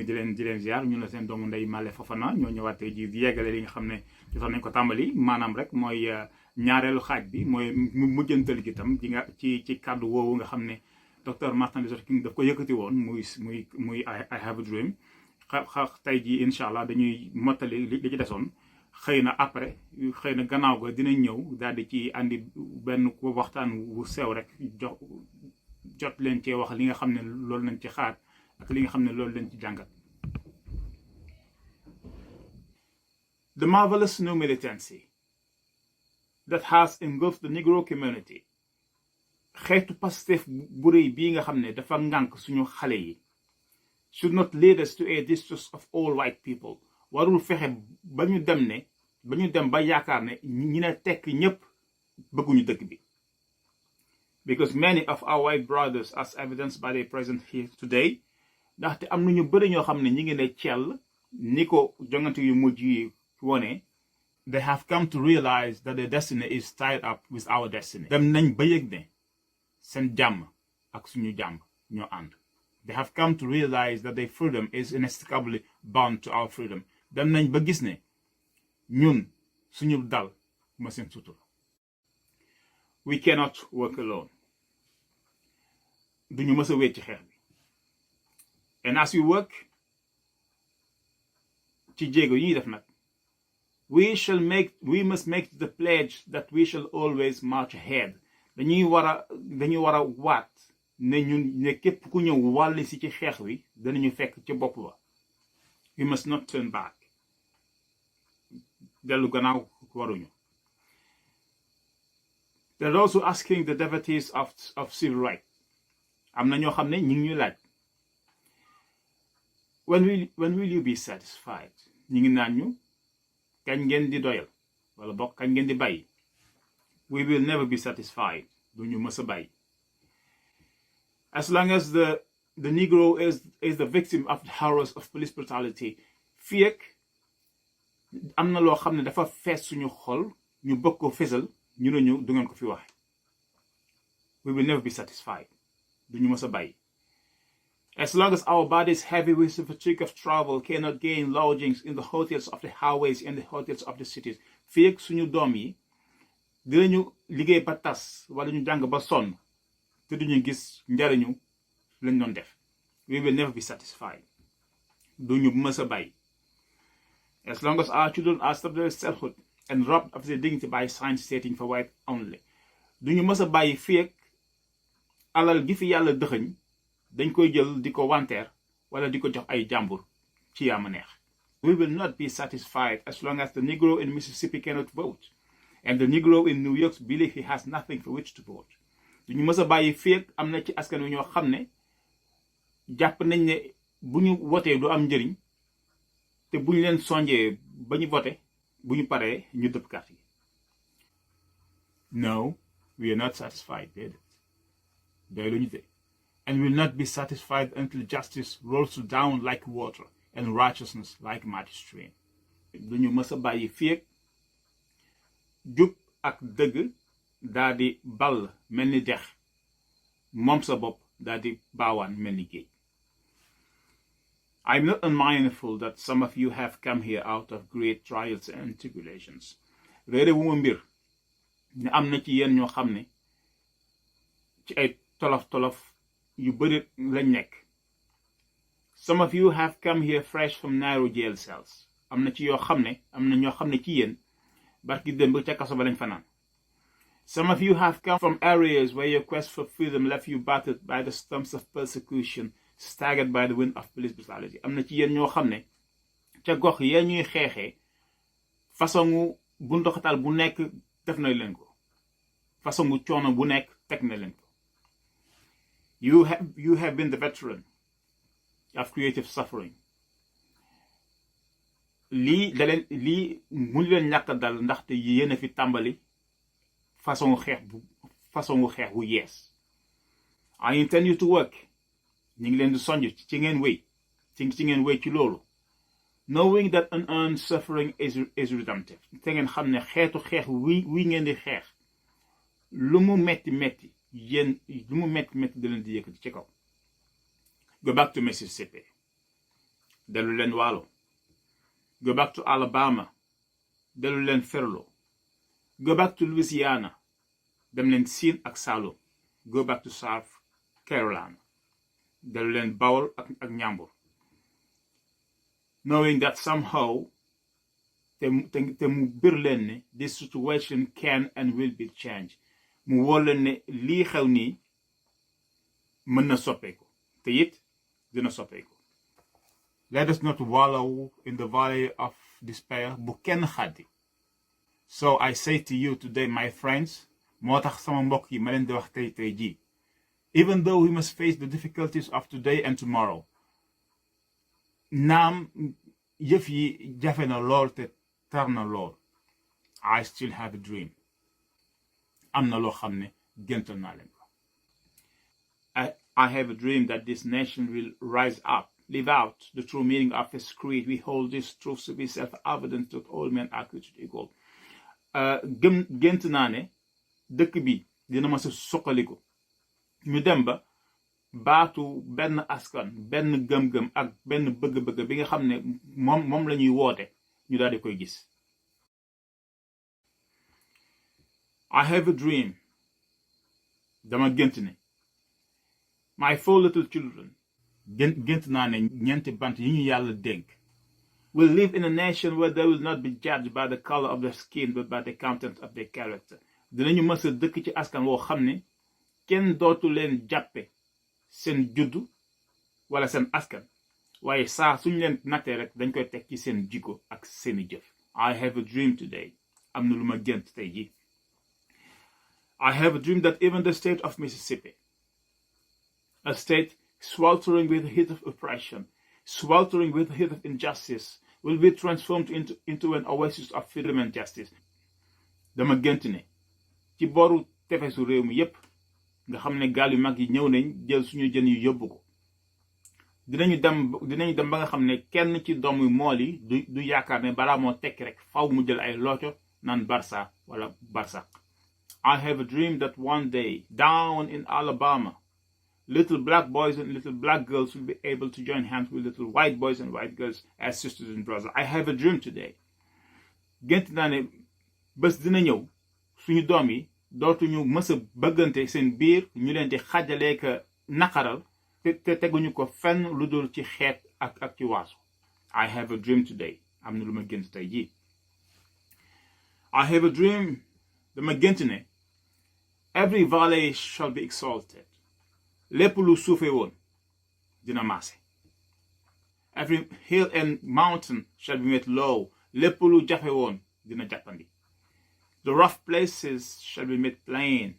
di leen ziar ñu la seen doomu ndey Male Fofana ñoo ñëwaat tey jii di yeggale li nga xam ne jotoon nañ ko tàmbali maanaam rek mooy ñaareelu xaaj bi mooy mujjantal gi tam ci kàddu woowu nga xam ne docteur Martin Luther King daf ko yëkkati woon muy I have a dream tey jii incha allah dañuy mottali li ci desoon xëy na après xëy na gannaaw ga dinañ ñëw daal di ci andi benn waxtaan wu sew rek jot leen cee wax li nga xam ne loolu lañ ci xaar ak li nga xam ne loolu lañ ci jàngat. The marvelous new militancy that has engulfed the Negro community xeetu Pastef bu rëy bii nga xam ne dafa ngànk suñu xale yi should not lead us to a distrust of all white people. warul fexe ba ñu dem ba yaakaar ne ñi ne tekk ñëpp bëgguñu dëkk bi. Because many of our white brothers, as evidenced by their presence here today, ndaxte am na ñu bëri ñoo xam ne ñi ngi ne cell ni ko jongante yu mujj yi wone, they have come to realize that their destiny is tied up with our destiny. Dem nañ ba yëg ne seen jàmm ak suñu jàmm ñoo ànd. They have come to realize that their freedom is inextricably bound to our freedom. Dem nañ ba gis ne ñun suñu dal ma seen sutur. We cannot work alone. duñu mës a wéet ci xeex bi. And as we work ci jéego yi ñuy def nag, we must make the pledge that we shall always march ahead. dañuy war a waat ne ñun ne képp ku ñëw wàlli si ci xeex wi danañu fekk ci bopp ba. We must not turn back. dellu gannaaw waruñu. They're also asking the devotees of civil rights. am na ñoo xam ne ñu ngi ñuy laaj. when will you be satisfied? ñu ngi naan ñu kañ ngeen di doyal wala bokk kañ ngeen di bàyyi. We will never be satisfied. duñu mës a bàyyi. As long as the Negro is the victim of the horrors of police brutality, fii ak am na loo xam ne dafa fees suñu xol ñu bëgg ko fésal ñu ne ñu du ngeen ko fi wax. We will never be satisfied. duñu mës a bàyyi. As long as our bodies heavy with the fatigue of travel cannot gain lodgings in the hotels of the highways and the hotels of the cities, fii ak suñu doom yi dinañu liggéey ba tas wala ñu jàng ba sonn te duñu gis njariñu lañ doon def. We will never be satisfied. duñu mës a bàyyi. As long as our children are stripped of their selfhood and robbed of their dignity by signs stating for white only, duñu mës a bàyyi fii ak alal gi fi yàlla dëxëñ dañ koy jël di ko wanteer wala di ko jox ay jàmbur ci yaama neex. We will not be satisfied as long as the Negro in Mississippi cannot vote and the Negro in New York believes he has nothing for which to vote. duñu mës a bàyyi fii ak am na ci askan wi ñoo xam ne jàpp nañ ne bu ñu wotee du am njëriñ te bu ñu leen sonjee ba ñu vote bu ñu paree ñu dëpp carte yi. No, we are not satisfied. doyluñu de. And will not be satisfied until justice rolls down like water and righteousness like a mighty stream. duñu mës a bàyyi fii ak jub ak dëgg daa di ball mel ni dex moom sa bopp daa di baawaan mel ni géej. I'm not unmindful that some of you have come here out of great trials and tribulations. réere wu ma mbir ne am na ci yéen ñoo xam ne ci ay tolof-tolof yu bëri lañ nekk. Some of you have come here fresh from narrow jail cells. am na ñoo xam ne ci yéen barki démb ca kaso ba lañ fanaan. Some of you have come from areas where your quest for freedom left you battered by the storms of persecution, staggered by the wind of police brutality. am na ci yéen ñoo xam ne ca gox yee ñuy xeexee façon bu ndoxatal bu nekk def na leen ko. façon coono bu nekk teg na leen ko. You have been the veteran of creative suffering. lii mu leen ñàkk dal ndaxte yéen a fi tàmbali façon xeex bu yees. I intend you to work. ñu ngi leen di sonj ci ngeen wéy ci loolu. Knowing that unearned suffering is redemptive. te ngeen xam ne xeetu xeex wi ngeen di xeex lu mu metti da leen di yëkkati ci kaw. Go back to Mississippi. dellu leen Waalo. Go back to Alabama, dellu leen Ferlo. Go back to Louisiana, dem leen Siin ak Saalum. Go back to South Carolina, dellu leen Bawol ak Njambur. Knowing that somehow te mu bir leen ne this situation can and will be changed. Mu wóor leen ne lii xew nii mën na soppeeku te it dina soppeeku. Let us not wallow in the valley of despair. Bu kenn xaddi. So I say to you today, my friends, moo tax sama mbokk yi ma leen di wax tey ji. Even though we must face the difficulties of today and tomorrow, naam yëf yi jafe na lool te tar na lool, I still have a dream. Am na loo xam ne géntal naa leen ko. I have a dream that this nation will rise up, live out the true meaning of His creed. We hold these truths to be self-evident that all men are created equal. Gént naa ne dëkk bi dina ma sa suqaliku. ñu dem ba baatu benn askan, benn gëm-gëm ak benn bëgg-bëgg bi nga xam ne moom la ñuy woote ñu daal di koy gis. I have a dream. Dama gént ne my 4 little children, gént naa ne ñeenti bant yi ñu yàlla dénk, will live in a nation where they will not be judged by the color of their skin but by the content of their character. Dinañu mës a dëkk ci askan woo xam ne kenn dootu leen jàppe seen juddu wala seen askan, waaye saa suñ leen nattee rek dañ koy teg ci seen jikko ak seeni jëf. I have a dream today. Am na lu ma gént tey ji. I have a dream that even the state of Mississippi, a state sweltering with the heat of oppression, sweltering with the heat of injustice, will be transformed into an oasis of freedom and justice. Dama gént ne ci booru tefesu réew mi yépp nga xam ne gaal yu mag yi ñëw nañ jël suñu jën yu yóbbu ko. dinañu dem ba nga xam ne kenn ci doomu mool yi du yaakaar ne balaa moo tekki rek faw mu jël ay looco naan Barça wala Barsaq. I have a dream that one day, down in Alabama, little black boys and little black girls will be able to join hands with little white boys and white girls as sisters and brothers. I have a dream today. Gént naa ne bés dina ñëw suñu doom yi dootuñu mës a bëggante seen biir, ñu leen di xajalee ka naqaral te teguñu ko fenn lu dul ci xeet ak ci waasu. I have a dream today. Am na lu ma gént tey jii. I have a dream. Dama gént ne every valley shall be exalted. Lépp lu suufe woon dina maase. Every hill and mountain shall be made low. Lépp lu jafe woon dina jàppandi. The rough places shall be made plain.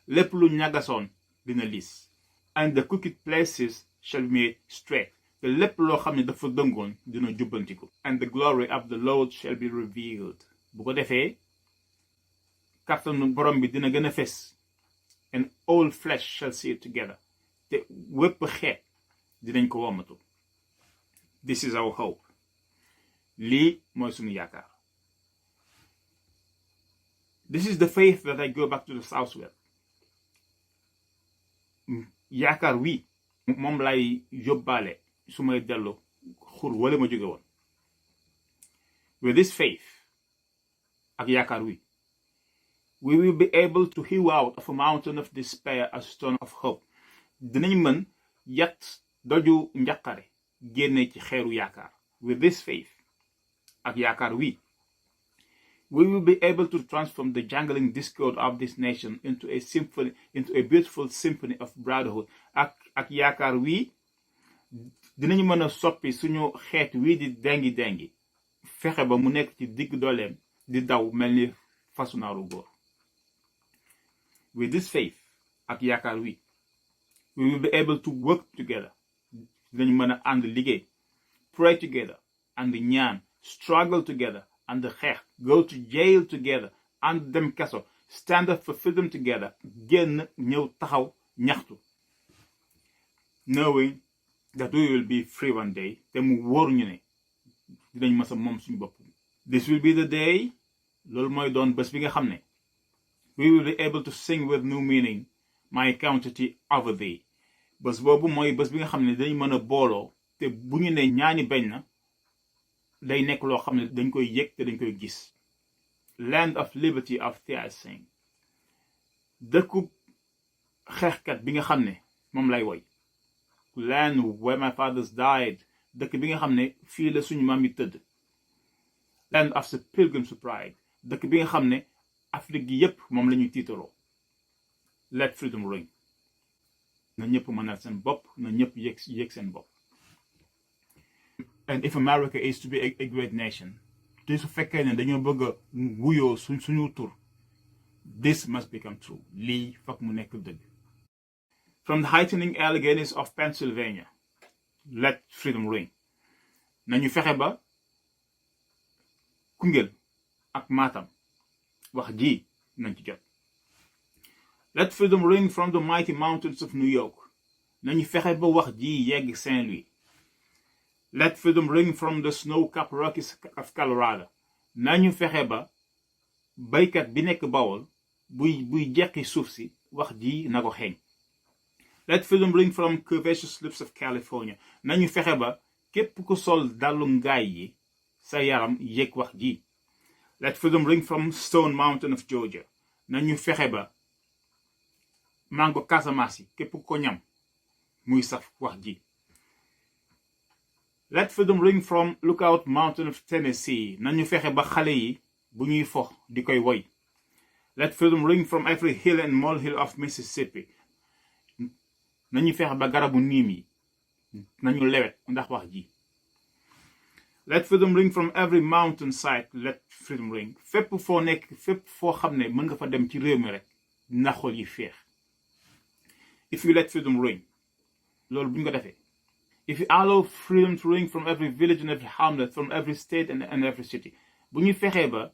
Lépp lu ñagasoon dina liis. And the crooked places shall be made straight. Te lépp loo xam ne dafa dëngoon dina jubbantiku. And the glory of the Lord shall be revealed. Bu ko defee kàttanu borom bi dina gën a fes. And all flesh shall see it together. Te wépp xeet dinañ ko womatu. This is our hope. Lii mooy sunu yaakaar. This is the faith that I go back to the south with. Yaakaar wi moom lay yóbbaale su may dellu xur wala ma jóge woon. With this faith ak yaakaar wi, we will be able to hew out of a mountain of despair a stone of hope. Dinañ mën yat doju njaqare génne ci xeeru yaakaar. With this faith ak yaakaar wi, we will be able to transform the jangling discord of this nation into a symphony, into a beautiful symphony of brotherhood. Ak yaakaar wi, dinañ mën a soppi suñu xeet wi di dengi fexe ba mu nekk ci digg dooleem di daw mel ni fasu naaru góor. With this faith ak yaakaar wi, we will be able to work together. Dinañ mën a ànd liggéey, pray together, and ñaan, struggle together, and xeex, go to jail together, and dem kaso, stand up for freedom together, génn ñëw taxaw ñaxtu. Knowing that we will be free one day, te mu wóor ñu ne dinañ mës a moom suñu bopp. This will be the day, loolu mooy doon bés bi nga xam ne we will be able to sing with new meaning, my quantity over thee. Bés boobu mooy bés bi nga xam ne dañ mën a booloo te bu ñu ne ñaani bañ na day nekk loo xam ne dañ koy yëg te dañ koy gis. Land of liberty of Thiassing, dëkku xeexkat bi nga xam ne moom lay woy. Land where my fathers died, dëkk bi nga xam ne fii la suñu maam yi tëdd. Land of the pilgrim's pride, dëkk bi nga xam ne Afrique gi yépp moom la ñuy tiitaroo. Let freedom ring. Na ñëpp mënal seen bopp, na ñëpp yëg seen bopp. And if America is to be a great nation, te su fekkee ne dañoo bëgg a wuyoo suñu tur, this must become true. Lii fokk mu nekk dëgg. From the heightening Alleghenies of Pennsylvania, let freedom ring. Nañu fexe ba Koungheul ak Matam wax ji nañ ci jot. Let freedom ring from the mighty mountains of New York. Nañu fexe ba wax ji yegg Saint-Louis. Let freedom ring from the snow-capped Rockies of Colorado. Nañu fexe ba baykat bi nekk Bawol buy jeqi suuf si wax ji na ko xeeñ. Let freedom ring from curvaceous slopes of California. Nañu fexe ba képp ku sol dalu ngaay yi sa yaram yëg wax ji. Let freedom ring from Stone Mountain of Georgia. Nañu fexe ba mango Casamance yi képp ko ñam muy saf wax ji. Let freedom ring from Lookout Mountain of Tennessee. Nañu fexe ba xale yi bu ñuy fox di koy woy. Let freedom ring from every hill and molehill of Mississippi. Nañu fexe ba garabu niim yi nañu lewet ndax wax ji. Let freedom ring from every mountain side. Let freedom ring. Fépp foo nekk, fépp foo xam ne mën nga fa dem ci réew mi rek na xol yi feex. If you let freedom ring, loolu bu ñu ko defee. If you allow freedom to ring from every village and every hamlet, from every state and every city. Bu ñu fexee ba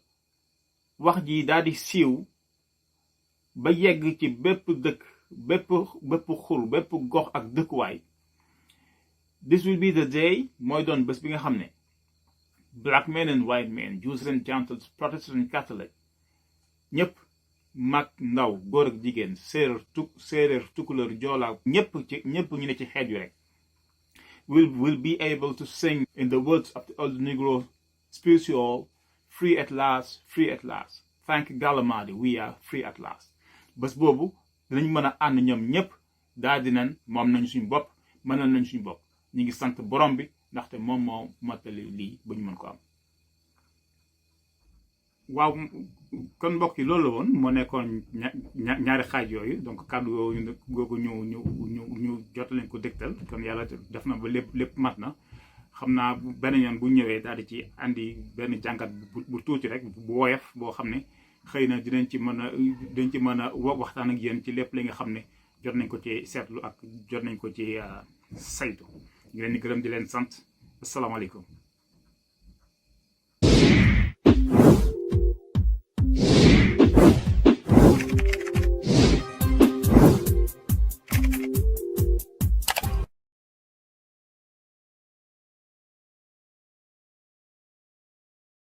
wax ji daal di siiw ba yegg ci bépp dëkk, bépp xur, bépp gox ak dëkkuwaay. This will be the day, mooy doon bés bi nga xam ne black men and white men, Jews and Gentiles, Protestants and Catholic, ñëpp mag ndaw góor ak jigéen séeréer tukulóor joolaa ñëpp ñu ne ci xeet yu rek will be able to sing in the words of the old Negro spiritual, free at last, free at last. Thank Galamadi, we are free at last. Bés boobu dinañ mën a ànd ñoom ñëpp daal di nan moom nañ suñu bopp mënal nañ suñu bopp. ñu ngi sant borom bi ndaxte moom moo mottali lii ba ñu mën ko am. waaw kon mbokk yi loolu la woon moo nekkoon ñaari xaaj yooyu donc kàddu yooyu googu ñu jot leen ko dégtal kon yàlla def na ba lépp mat na xam naa benn yoon bu ñëwee daal di ci andi benn jàngat bu tuuti rek bu woyof boo xam ne xëy na dinañ ci mën a waxtaan ak yéen ci lépp li nga xam ne jot nañ ko ci seetlu ak jot nañ ko ci saytu. ñu leen di gërëm di leen sant asalaamaaleykum.